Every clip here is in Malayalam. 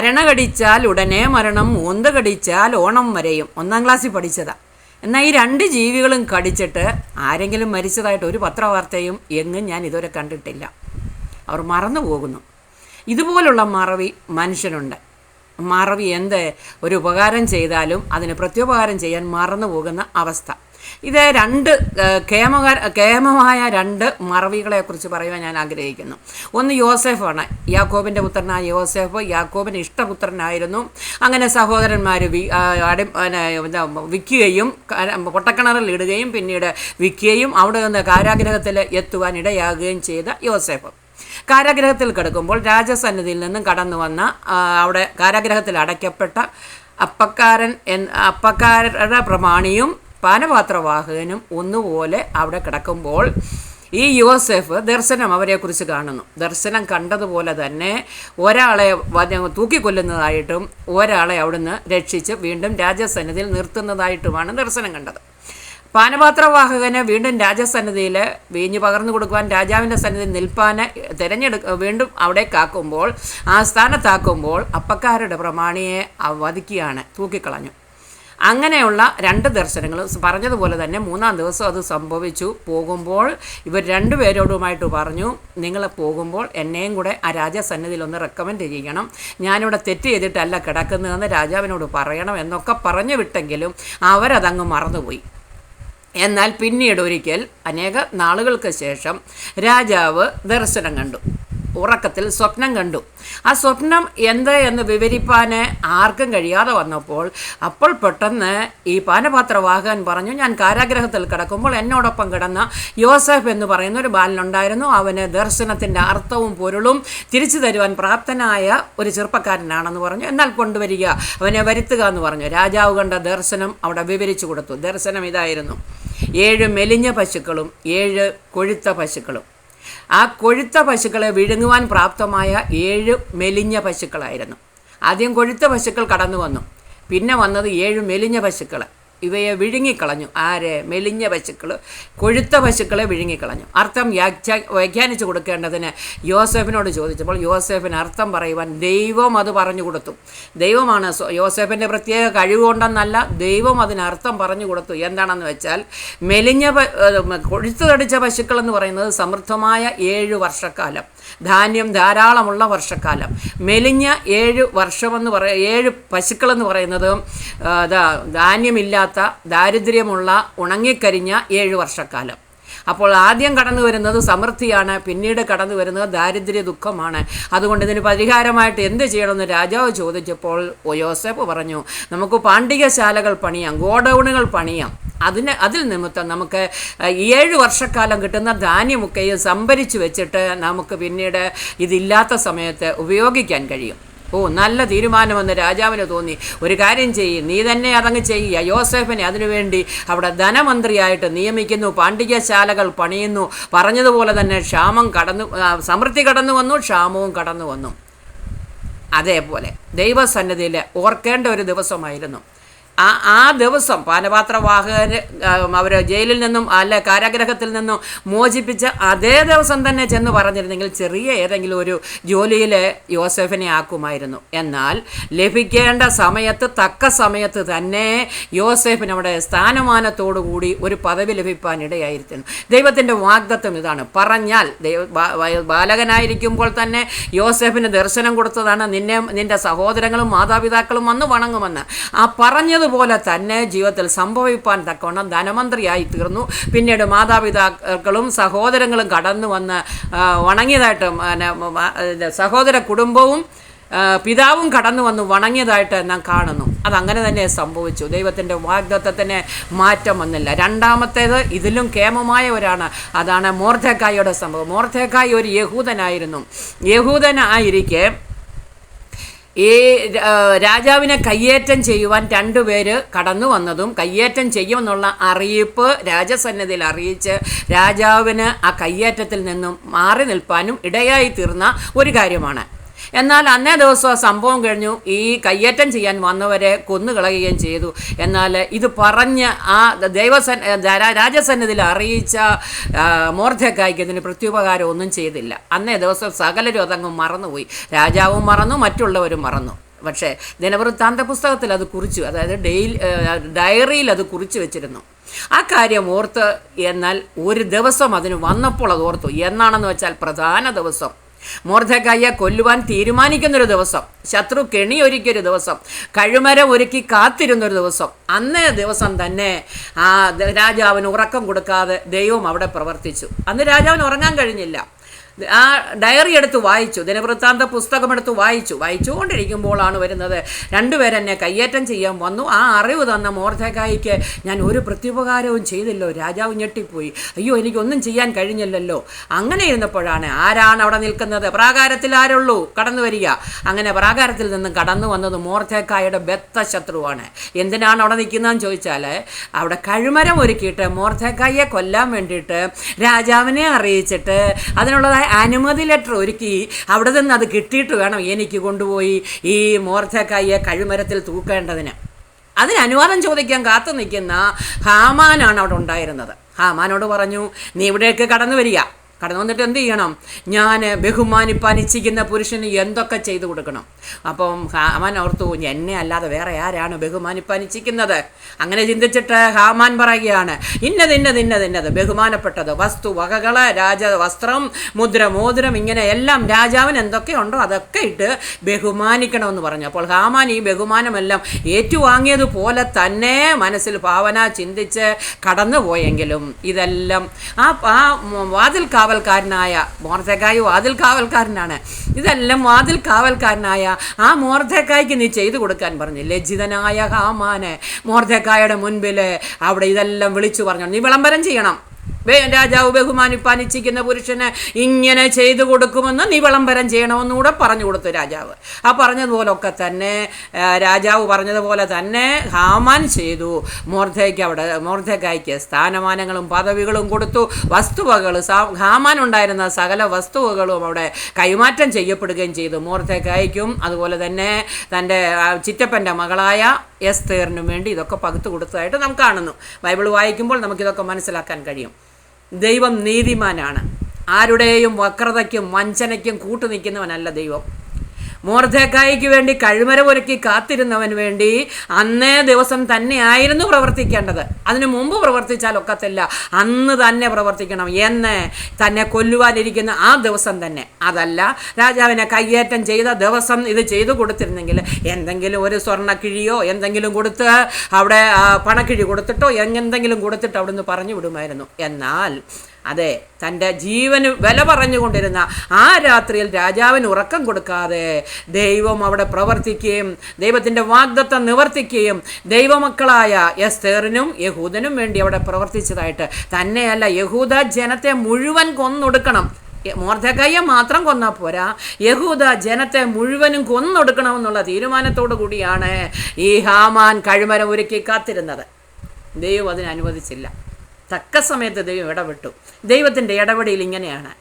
അരണ കടിച്ചാൽ ഉടനെ മരണം, ഓന്ത് കടിച്ചാൽ ഓണം വരെയും. 1-ാം ക്ലാസ്സിൽ പഠിച്ചതാണ്. എന്നാൽ ഈ 2 ജീവികളും കടിച്ചിട്ട് ആരെങ്കിലും മരിച്ചതായിട്ട് ഒരു പത്രവാർത്തയും എങ്ങും ഞാൻ ഇതുവരെ കണ്ടിട്ടില്ല. അവർ മറന്നു പോകുന്നു. ഇതുപോലുള്ള മറവി മനുഷ്യനുണ്ട്. മറവി ഒരു ഉപകാരം ചെയ്താലും അതിന് പ്രത്യുപകാരം ചെയ്യാൻ മറന്നു പോകുന്ന അവസ്ഥ. ഇത് 2 കേമമായ 2 മറവികളെക്കുറിച്ച് പറയുവാൻ ഞാൻ ആഗ്രഹിക്കുന്നു. ഒന്ന് യോസേഫാണ്. യാക്കോബിൻ്റെ പുത്രനായ യോസേഫ് യാക്കോബിന് ഇഷ്ടപുത്രനായിരുന്നു. അങ്ങനെ സഹോദരന്മാർ വിൽക്കുകയും പൊട്ടക്കിണറിൽ ഇടുകയും പിന്നീട് വിൽക്കുകയും അവിടെ നിന്ന് കാരാഗ്രഹത്തിൽ എത്തുവാൻ ഇടയാകുകയും ചെയ്ത യോസേഫ് കാരാഗ്രഹത്തിൽ കിടക്കുമ്പോൾ രാജസന്നിധിയിൽ നിന്നും കടന്നു വന്ന അവിടെ കാരാഗ്രഹത്തിൽ അടയ്ക്കപ്പെട്ട അപ്പക്കാരുടെ പ്രമാണിയും പാനപാത്രവാഹകനും ഒന്നുപോലെ അവിടെ കിടക്കുമ്പോൾ ഈ യോസേഫ് ദർശനം അവരെക്കുറിച്ച് കാണുന്നു. ദർശനം കണ്ടതുപോലെ തന്നെ ഒരാളെ തൂക്കിക്കൊല്ലുന്നതായിട്ടും ഒരാളെ അവിടുന്ന് രക്ഷിച്ച് വീണ്ടും രാജസന്നിധിയിൽ നിർത്തുന്നതായിട്ടുമാണ് ദർശനം കണ്ടത്. പാനപാത്രവാഹകന് വീണ്ടും രാജസന്നിധിയിൽ വീഞ്ഞ് പകർന്നു കൊടുക്കുവാൻ രാജാവിൻ്റെ സന്നിധി നിൽപ്പാന് വീണ്ടും അവിടെ കാക്കുമ്പോൾ ആ സ്ഥാനത്താക്കുമ്പോൾ അപ്പക്കാരുടെ പ്രമാണിയെ വധിക്കുകയാണ്, തൂക്കിക്കളഞ്ഞു. അങ്ങനെയുള്ള 2 ദർശനങ്ങൾ പറഞ്ഞതുപോലെ തന്നെ 3-ാം ദിവസം അത് സംഭവിച്ചു. പോകുമ്പോൾ ഇവർ 2 പേരോടുമായിട്ട് പറഞ്ഞു, നിങ്ങൾ പോകുമ്പോൾ എന്നെയും കൂടെ ആ രാജസന്നിധിയിൽ ഒന്ന് റെക്കമെൻഡ് ചെയ്യണം, ഞാനിവിടെ തെറ്റ് ചെയ്തിട്ടല്ല കിടക്കുന്നതെന്ന് രാജാവിനോട് പറയണം എന്നൊക്കെ പറഞ്ഞു വിട്ടെങ്കിലും അവരതങ്ങ് മറന്നുപോയി. എന്നാൽ പിന്നീട് ഒരിക്കൽ അനേക നാളുകൾക്ക് ശേഷം രാജാവ് ദർശനം കണ്ടു, ഉറക്കത്തിൽ സ്വപ്നം കണ്ടു. ആ സ്വപ്നം എന്ന് വിവരിപ്പാൻ ആർക്കും കഴിയാതെ വന്നപ്പോൾ അപ്പോൾ പെട്ടെന്ന് ഈ പാനപാത്രവാഹകൻ പറഞ്ഞു, ഞാൻ കാരാഗ്രഹത്തിൽ കിടക്കുമ്പോൾ എന്നോടൊപ്പം കിടന്ന യോസേഫ് എന്ന് പറയുന്ന ഒരു ബാലനുണ്ടായിരുന്നു. അവന് ദർശനത്തിൻ്റെ അർത്ഥവും പൊരുളും തിരിച്ചു തരുവാൻ പ്രാപ്തനായ ഒരു ചെറുപ്പക്കാരനാണെന്ന് പറഞ്ഞു. എന്നാൽ കൊണ്ടുവരിക, അവനെ വരുത്തുക എന്ന് പറഞ്ഞു. രാജാവ് കണ്ട ദർശനം അവിടെ വിവരിച്ചു കൊടുത്തു. ദർശനം ഇതായിരുന്നു: 7 മെലിഞ്ഞ പശുക്കളും 7 കൊഴുത്ത പശുക്കളും. ആ കൊഴുത്ത പശുക്കളെ വിഴുങ്ങുവാൻ പ്രാപ്തമായ 7 മെലിഞ്ഞ പശുക്കളായിരുന്നു. ആദ്യം കൊഴുത്ത പശുക്കൾ കടന്നു വന്നു, പിന്നെ വന്നത് 7 മെലിഞ്ഞ പശുക്കൾ. ഇവയെ വിഴുങ്ങിക്കളഞ്ഞു. മെലിഞ്ഞ പശുക്കൾ കൊഴുത്ത പശുക്കളെ വിഴുങ്ങിക്കളഞ്ഞു. അർത്ഥം വ്യാഖ്യാനിച്ചു കൊടുക്കേണ്ടതിന് യോസേഫിനോട് ചോദിച്ചപ്പോൾ യോസേഫിന് അർത്ഥം പറയുവാൻ ദൈവം അത് പറഞ്ഞു കൊടുത്തു. ദൈവമാണ് യോസേഫിൻ്റെ പ്രത്യേക കഴിവുകൊണ്ടെന്നല്ല, ദൈവം അതിന് അർത്ഥം പറഞ്ഞു കൊടുത്തു. എന്താണെന്ന് വെച്ചാൽ കൊഴുത്തു തടിച്ച പശുക്കൾ എന്ന് പറയുന്നത് സമൃദ്ധമായ 7 വർഷക്കാലം, ധാന്യം ധാരാളമുള്ള വർഷക്കാലം. മെലിഞ്ഞ 7 വർഷമെന്ന് 7 പശുക്കളെന്ന് പറയുന്നത് ധാന്യമില്ലാത്ത ദാരിദ്ര്യമുള്ള ഉണങ്ങിക്കരിഞ്ഞ 7 വർഷക്കാലം. അപ്പോൾ ആദ്യം കടന്നു വരുന്നത് സമൃദ്ധിയാണ്, പിന്നീട് കടന്നു വരുന്നത് ദാരിദ്ര്യ ദുഃഖമാണ്. അതുകൊണ്ട് ഇതിന് പരിഹാരമായിട്ട് എന്ത് ചെയ്യണമെന്ന് രാജാവ് ചോദിച്ചപ്പോൾ യോസേഫ് പറഞ്ഞു, നമുക്ക് പാണ്ഡികശാലകൾ പണിയാം, ഗോഡൗണുകൾ പണിയാം. അതിൽ നിമിത്തം നമുക്ക് 7 വർഷക്കാലം കിട്ടുന്ന ധാന്യമൊക്കെയും സംഭരിച്ചു വെച്ചിട്ട് നമുക്ക് പിന്നീട് ഇതില്ലാത്ത സമയത്ത് ഉപയോഗിക്കാൻ കഴിയും. നല്ല തീരുമാനമെന്ന് രാജാവിന് തോന്നി. ഒരു കാര്യം ചെയ്യും, നീ തന്നെ അതങ്ങ് ചെയ്യുക. യോസേഫിനെ അതിനുവേണ്ടി അവിടെ ധനമന്ത്രിയായിട്ട് നിയമിക്കുന്നു, പാണ്ഡികശാലകൾ പണിയുന്നു. പറഞ്ഞതുപോലെ തന്നെ സമൃദ്ധി കടന്നു വന്നു, ക്ഷാമവും കടന്നു വന്നു. അതേപോലെ ദൈവസന്നിധിയിൽ ഓർക്കേണ്ട ഒരു ദിവസമായിരുന്നു ആ ദിവസം. പാനപാത്രവാഹകർ അവർ ജയിലിൽ നിന്നും കാരാഗ്രഹത്തിൽ നിന്നും മോചിപ്പിച്ച അതേ ദിവസം തന്നെ ചെന്ന് പറഞ്ഞിരുന്നെങ്കിൽ ചെറിയ ഏതെങ്കിലും ഒരു ജോലിയിൽ യോസേഫിനെ ആക്കുമായിരുന്നു. എന്നാൽ ലഭിക്കേണ്ട സമയത്ത് തക്ക സമയത്ത് തന്നെ യോസേഫിന് അവിടെ സ്ഥാനമാനത്തോടുകൂടി ഒരു പദവി ലഭിക്കാൻ ഇടയായിരുന്നു. ദൈവത്തിൻ്റെ വാഗ്ദത്തം ഇതാണ്. പറഞ്ഞാൽ ബാലകനായിരിക്കുമ്പോൾ തന്നെ യോസേഫിന് ദർശനം കൊടുത്തതാണ്, നിന്റെ സഹോദരങ്ങളും മാതാപിതാക്കളും വന്ന് വണങ്ങുമെന്ന്. ആ പറഞ്ഞത് പോലെ തന്നെ ജീവിതത്തിൽ സംഭവിപ്പാൻ തക്കവണ്ണം ധനമന്ത്രിയായി തീർന്നു. പിന്നീട് മാതാപിതാക്കളും സഹോദരങ്ങളും കടന്നു വന്ന് വണങ്ങിയതായിട്ട് സഹോദര കുടുംബവും പിതാവും കടന്നു വന്ന് വണങ്ങിയതായിട്ട് നാം കാണുന്നു. അതങ്ങനെ തന്നെ സംഭവിച്ചു. ദൈവത്തിൻ്റെ വാഗ്ദത്തത്തിന് മാറ്റം വന്നില്ല. രണ്ടാമത്തേത് ഇതിലും കേമമായവരാണ്. അതാണ് മൊർദെഖായിയുടെ സംഭവം. മൊർദെഖായി ഒരു യഹൂദനായിരുന്നു. യഹൂദനായിരിക്കെ ഈ രാജാവിനെ കയ്യേറ്റം ചെയ്യുവാൻ 2 പേര് കടന്നു വന്നതും കയ്യേറ്റം ചെയ്യുമെന്നുള്ള അറിയിപ്പ് രാജസന്നിധിയിൽ അറിയിച്ച് രാജാവിന് ആ കയ്യേറ്റത്തിൽ നിന്നും മാറി നിൽപ്പാനും ഇടയായി തീർന്ന ഒരു കാര്യമാണ്. എന്നാൽ അന്നേ ദിവസം സംഭവം കഴിഞ്ഞു. ഈ കയ്യേറ്റം ചെയ്യാൻ വന്നവരെ കൊന്നുകളയുകയും ചെയ്തു. എന്നാൽ ഇത് പറഞ്ഞ് ആ രാജസന്നിധിയിൽ അറിയിച്ച മൊർദെഖായിക്ക് ഇതിന് പ്രത്യുപകാരം ഒന്നും ചെയ്തില്ല. അന്നേ ദിവസം സകലരും അതങ്ങ് മറന്നുപോയി. രാജാവും മറന്നു, മറ്റുള്ളവരും മറന്നു. പക്ഷേ ദിനവൃത്താന്ത പുസ്തകത്തിൽ അത് കുറിച്ചു, അതായത് ഡയറിയിൽ അത് കുറിച്ച് വെച്ചിരുന്നു. ആ കാര്യം ഓർത്ത്, എന്നാൽ ഒരു ദിവസം അതിന് വന്നപ്പോൾ അത് ഓർത്തു. എന്നാണെന്ന് വെച്ചാൽ പ്രധാന ദിവസം, മൊർദെഖായിയെ കൊല്ലുവാൻ തീരുമാനിക്കുന്നൊരു ദിവസം, ശത്രു കെണിയൊരുക്കിയൊരു ദിവസം, കഴുമരം ഒരുക്കി കാത്തിരുന്നൊരു ദിവസം. അന്നേ ദിവസം തന്നെ ആ രാജാവിന് ഉറക്കം കൊടുക്കാതെ ദൈവം അവിടെ പ്രവർത്തിച്ചു. അന്ന് രാജാവിന് ഉറങ്ങാൻ കഴിഞ്ഞില്ല. ആ ഡയറി എടുത്ത് വായിച്ചു, ദിനവൃത്താന്ത പുസ്തകമെടുത്ത് വായിച്ചുകൊണ്ടിരിക്കുമ്പോഴാണ് വരുന്നത്, രണ്ടുപേരെന്നെ കയ്യേറ്റം ചെയ്യാൻ വന്നു. ആ അറിവ് തന്ന മൊർദെഖായിക്ക് ഞാൻ ഒരു പ്രത്യുപകാരവും ചെയ്തില്ലോ. രാജാവ് ഞെട്ടിപ്പോയി. അയ്യോ, എനിക്കൊന്നും ചെയ്യാൻ കഴിഞ്ഞില്ലല്ലോ. അങ്ങനെ ഇരുന്നപ്പോഴാണ് ആരാണ് അവിടെ നിൽക്കുന്നത്? പ്രാകാരത്തിൽ ആരുള്ളൂ? കടന്നു വരിക. അങ്ങനെ പ്രാകാരത്തിൽ നിന്നും കടന്നു വന്നത് മൊർദെഖായിയുടെ ബദ്ധ ശത്രുവാണ്. എന്തിനാണ് അവിടെ നിൽക്കുന്നതെന്ന് ചോദിച്ചാൽ, അവിടെ കഴുമരം ഒരുക്കിയിട്ട് മൊർദെഖായിയെ കൊല്ലാൻ വേണ്ടിയിട്ട് രാജാവിനെ അറിയിച്ചിട്ട് അതിനുള്ളതായ അനുമതി ലെറ്റർ ഒരുക്കി അവിടെ നിന്ന് അത് കിട്ടിയിട്ട് വേണം എനിക്ക് കൊണ്ടുപോയി ഈ മൊർദെഖായിയെ കഴുമരത്തിൽ തൂക്കേണ്ടതിന്. അതിന് അനുവാദം ചോദിക്കാൻ കാത്തു നിൽക്കുന്ന ഹാമാനാണ് അവിടെ ഉണ്ടായിരുന്നത്. ഹാമാനോട് പറഞ്ഞു, നീ ഇവിടേക്ക് കടന്നു വരിക. കടന്നു വന്നിട്ട് എന്ത് ചെയ്യണം? ഞാൻ ബഹുമാനിപ്പാൻ ഇച്ഛിക്കുന്ന പുരുഷന് എന്തൊക്കെ ചെയ്തു കൊടുക്കണം. അപ്പം ഹാമാൻ ഓർത്തു, എന്നെ അല്ലാതെ വേറെ ആരാണ് ബഹുമാനിപ്പാൻ ഇച്ഛിക്കുന്നത്? അങ്ങനെ ചിന്തിച്ചിട്ട് ഹാമാൻ പറയുകയാണ്, ഇന്നത് ബഹുമാനപ്പെട്ടത് വസ്തു വകകൾ, രാജവസ്ത്രം, മുദ്ര, മോതിരം, ഇങ്ങനെ എല്ലാം രാജാവിന് എന്തൊക്കെയുണ്ടോ അതൊക്കെ ഇട്ട് ബഹുമാനിക്കണമെന്ന് പറഞ്ഞു. അപ്പോൾ ഹാമാൻ ഈ ബഹുമാനമെല്ലാം ഏറ്റുവാങ്ങിയതുപോലെ തന്നെ മനസ്സിൽ ഭാവന ചിന്തിച്ച് കടന്നുപോയെങ്കിലും ഇതെല്ലാം ആ വാതിൽ കാവൽക്കാരനായ മൊർദെഖായി വാതിൽ കാവൽക്കാരനാണ്. ഇതെല്ലാം വാതിൽ കാവൽക്കാരനായ ആ മൊർദെഖായിക്ക് നീ ചെയ്തു കൊടുക്കാൻ പറഞ്ഞു. ലജ്ജിതനായ ഹാമാന് മൊർദെഖായിയുടെ മുൻപിൽ അവിടെ ഇതെല്ലാം വിളിച്ചു പറഞ്ഞു, നീ വിളംബരം ചെയ്യണം. രാജാവ് ബഹുമാനിപ്പാൻ ഇച്ഛിക്കുന്ന പുരുഷന് ഇങ്ങനെ ചെയ്തു കൊടുക്കുമെന്ന് നീ വിളംബരം ചെയ്യണമെന്നുകൂടെ പറഞ്ഞു കൊടുത്തു രാജാവ്. ആ പറഞ്ഞതുപോലൊക്കെ തന്നെ രാജാവ് പറഞ്ഞതുപോലെ തന്നെ ഹാമാൻ ചെയ്തു. മൊർദെഖായിക്ക് സ്ഥാനമാനങ്ങളും പദവികളും കൊടുത്തു. വസ്തുവകൾ, ഹാമാൻ ഉണ്ടായിരുന്ന സകല വസ്തുവകളും അവിടെ കൈമാറ്റം ചെയ്യപ്പെടുകയും ചെയ്തു. മൊർദെഖായിക്കും അതുപോലെ തന്നെ തൻ്റെ ചിറ്റപ്പൻ്റെ മകളായ എസ്തേറിനും വേണ്ടി ഇതൊക്കെ പകുത്തു കൊടുത്തതായിട്ട് നാം കാണുന്നു. ബൈബിൾ വായിക്കുമ്പോൾ നമുക്കിതൊക്കെ മനസ്സിലാക്കാൻ കഴിയും. ദൈവം നീതിമാനാണ്. ആരുടെയും വക്രതയ്ക്കും വഞ്ചനയ്ക്കും കൂട്ടുനിൽക്കുന്നവനല്ല ദൈവം. മൊർദെഖായിക്ക് വേണ്ടി കഴുമരമൊരുക്കി കാത്തിരുന്നവന് വേണ്ടി അന്നേ ദിവസം തന്നെയായിരുന്നു പ്രവർത്തിക്കേണ്ടത്. അതിനു മുമ്പ് പ്രവർത്തിച്ചാൽ ഒക്കത്തില്ല, അന്ന് തന്നെ പ്രവർത്തിക്കണം എന്ന് തന്നെ കൊല്ലുവാനിരിക്കുന്ന ആ ദിവസം തന്നെ. അതല്ല, രാജാവിനെ കയ്യേറ്റം ചെയ്ത ദിവസം ഇത് ചെയ്തു കൊടുത്തിരുന്നെങ്കിൽ എന്തെങ്കിലും ഒരു സ്വർണ്ണക്കിഴിയോ എന്തെങ്കിലും കൊടുത്ത് അവിടെ പണക്കിഴി കൊടുത്തിട്ടോ എന്തെങ്കിലും കൊടുത്തിട്ട് അവിടുന്ന് പറഞ്ഞു വിടുമായിരുന്നു. എന്നാൽ അതെ, തൻ്റെ ജീവന് വില പറഞ്ഞുകൊണ്ടിരുന്ന ആ രാത്രിയിൽ രാജാവിന് ഉറക്കം കൊടുക്കാതെ ദൈവം അവിടെ പ്രവർത്തിക്കുകയും ദൈവത്തിൻ്റെ വാഗ്ദത്തം നിവർത്തിക്കുകയും ദൈവമക്കളായ എസ്തേറിനും യഹൂദനും വേണ്ടി അവിടെ പ്രവർത്തിച്ചതായിട്ട് തന്നെയല്ല, യഹൂദ ജനത്തെ മുഴുവൻ കൊന്നൊടുക്കണം. മൊർദെഖായിയെ മാത്രം കൊന്നാൽ പോരാ, യഹൂദ ജനത്തെ മുഴുവനും കൊന്നൊടുക്കണമെന്നുള്ള തീരുമാനത്തോടു കൂടിയാണ് ഈ ഹാമാൻ കഴുമരം ഒരുക്കി കാത്തിരുന്നത്. ദൈവം അതിന് അനുവദിച്ചില്ല. തക്ക സമയത്ത് ദൈവം ഇടപെട്ടു. ദൈവത്തിൻ്റെ ഇടപെടൽ ഇങ്ങനെയാണ്.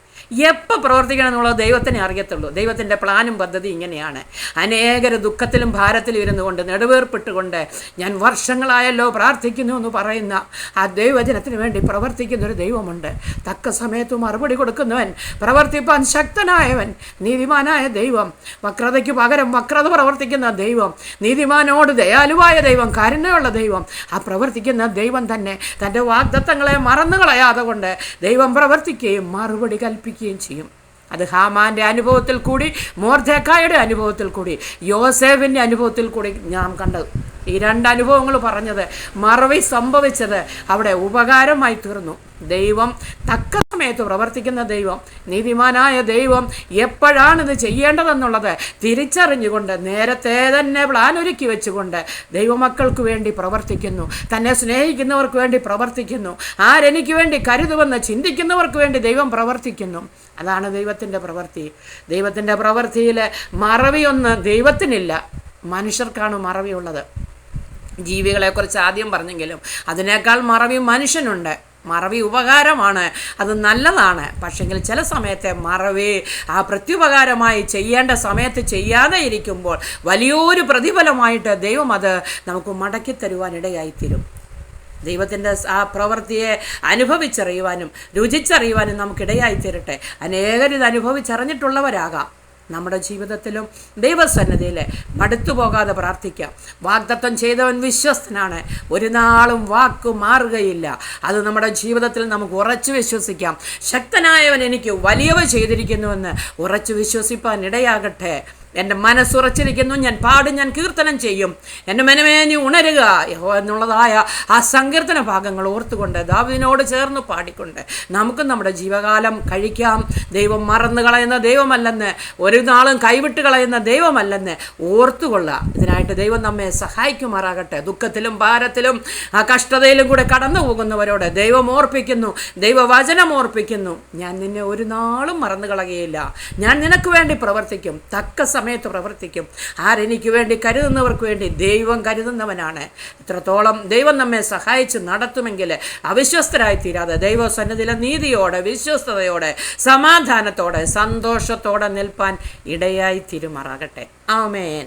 എപ്പോൾ പ്രവർത്തിക്കണം എന്നുള്ളത് ദൈവത്തിനെ അറിയത്തുള്ളൂ. ദൈവത്തിൻ്റെ പ്ലാനും പദ്ധതി ഇങ്ങനെയാണ്. അനേകർ ദുഃഖത്തിലും ഭാരത്തിലും ഇരുന്നു കൊണ്ട് നെടുവേർപ്പെട്ടുകൊണ്ട് ഞാൻ വർഷങ്ങളായല്ലോ പ്രാർത്ഥിക്കുന്നു എന്ന് പറയുന്ന ആ ദൈവജനത്തിന് വേണ്ടി പ്രവർത്തിക്കുന്നൊരു ദൈവമുണ്ട്. തക്ക സമയത്ത് മറുപടി കൊടുക്കുന്നവൻ, പ്രവർത്തിപ്പാൻ ശക്തനായവൻ, നീതിമാനായ ദൈവം, വക്രതയ്ക്ക് പകരം വക്രത പ്രവർത്തിക്കുന്ന ദൈവം, നീതിമാനോട് ദയാലുവായ ദൈവം, കരുണയുള്ള ദൈവം, ആ പ്രവർത്തിക്കുന്ന ദൈവം തന്നെ തൻ്റെ വാഗ്ദത്തങ്ങളെ മറന്നു കളയാതെ കൊണ്ട് ദൈവം പ്രവർത്തിക്കുകയും മറുപടി കൽപ്പിക്കുകയും ചെയ്യും. അത് ഹാമാൻ്റെ അനുഭവത്തിൽ കൂടി, മൊർദെഖായിയുടെ അനുഭവത്തിൽ കൂടി, യോസേഫിൻ്റെ അനുഭവത്തിൽ കൂടി നാം കണ്ടത്. ഈ രണ്ട് അനുഭവങ്ങൾ പറഞ്ഞത്, മറവി സംഭവിച്ചത് അവിടെ ഉപകാരമായി തീർന്നു. ദൈവം തക്ക സമയത്ത് പ്രവർത്തിക്കുന്ന ദൈവം, നീതിമാനായ ദൈവം എപ്പോഴാണിത് ചെയ്യേണ്ടതെന്നുള്ളത് തിരിച്ചറിഞ്ഞുകൊണ്ട് നേരത്തെ തന്നെ പ്ലാൻ ഒരുക്കി വെച്ചുകൊണ്ട് ദൈവമക്കൾക്ക് വേണ്ടി പ്രവർത്തിക്കുന്നു. തന്നെ സ്നേഹിക്കുന്നവർക്ക് വേണ്ടി പ്രവർത്തിക്കുന്നു. ആരെനിക്ക് വേണ്ടി കരുതുമെന്ന് ചിന്തിക്കുന്നവർക്ക് വേണ്ടി ദൈവം പ്രവർത്തിക്കുന്നു. അതാണ് ദൈവത്തിൻ്റെ പ്രവൃത്തി. ദൈവത്തിൻ്റെ പ്രവൃത്തിയിൽ മറവിയൊന്നും ദൈവത്തിനില്ല, മനുഷ്യർക്കാണ് മറവിയുള്ളത്. ജീവികളെക്കുറിച്ച് ആദ്യം പറഞ്ഞെങ്കിലും അതിനേക്കാൾ മറവി മനുഷ്യനുണ്ട്. മറവി ഉപകാരമാണ്, അത് നല്ലതാണ്. പക്ഷെങ്കിൽ ചില സമയത്തെ മറവി ആ പ്രത്യുപകാരമായി ചെയ്യേണ്ട സമയത്ത് ചെയ്യാതെ ഇരിക്കുമ്പോൾ വലിയൊരു പ്രതിഫലമായിട്ട് ദൈവം അത് നമുക്ക് മടക്കി തരുവാനിടയായിത്തീരും. ദൈവത്തിൻ്റെ ആ പ്രവൃത്തിയെ അനുഭവിച്ചറിയുവാനും രുചിച്ചറിയുവാനും നമുക്കിടയായിത്തീരട്ടെ. അനേകരിത് അനുഭവിച്ചറിഞ്ഞിട്ടുള്ളവരാകാം. നമ്മുടെ ജീവിതത്തിലും ദൈവസന്നിധിയിൽ മടുത്തു പോകാതെ പ്രാർത്ഥിക്കാം. വാഗ്ദത്തം ചെയ്തവൻ വിശ്വസ്തനാണ്, ഒരു നാളും വാക്ക് മാറുകയില്ല. അത് നമ്മുടെ ജീവിതത്തിൽ നമുക്ക് ഉറച്ചു വിശ്വസിക്കാം. ശക്തനായവൻ എനിക്ക് വലിയവ ചെയ്തിരിക്കുന്നുവെന്ന് ഉറച്ചു വിശ്വസിപ്പാൻ ഇടയാകട്ടെ. എൻ്റെ മനസ്സുറച്ചിരിക്കുന്നു, ഞാൻ പാടും, ഞാൻ കീർത്തനം ചെയ്യും. എൻ്റെ മനമേ നീ ഉണരുക എന്നുള്ളതായ ആ സങ്കീർത്തന ഭാഗങ്ങൾ ഓർത്തുകൊണ്ട് ദാവീദിനോട് ചേർന്ന് പാടിക്കൊണ്ട് നമുക്കും നമ്മുടെ ജീവകാലം കഴിക്കാം. ദൈവം മറന്നു കളയുന്ന ദൈവമല്ലെന്ന്, ഒരു നാളും കൈവിട്ട് കളയുന്ന ദൈവമല്ലെന്ന് ഓർത്തുകൊള്ളുക. ഇതിനായിട്ട് ദൈവം നമ്മെ സഹായിക്കുമാറാകട്ടെ. ദുഃഖത്തിലും ഭാരത്തിലും ആ കഷ്ടതയിലും കൂടെ കടന്നു പോകുന്നവരോട് ദൈവം ഓർപ്പിക്കുന്നു, ദൈവവചനം ഓർപ്പിക്കുന്നു, ഞാൻ നിന്നെ ഒരു നാളും മറന്നു കളയുകയില്ല. ഞാൻ നിനക്ക് വേണ്ടി പ്രവർത്തിക്കും, തക്ക സമയത്ത് പ്രവർത്തിക്കും. ആരെനിക്ക് വേണ്ടി കരുതുന്നവർക്ക് വേണ്ടി ദൈവം കരുതുന്നവനാണ്. ഇത്രത്തോളം ദൈവം നമ്മെ സഹായിച്ച് നടത്തുമെങ്കിൽ അവിശ്വസ്തരായി തീരാതെ ദൈവസന്നിധിയിലെ നീതിയോടെ, വിശ്വസ്തയോടെ, സമാധാനത്തോടെ, സന്തോഷത്തോടെ നിൽപ്പാൻ ഇടയായി തീരുമാറാകട്ടെ. ആമേൻ.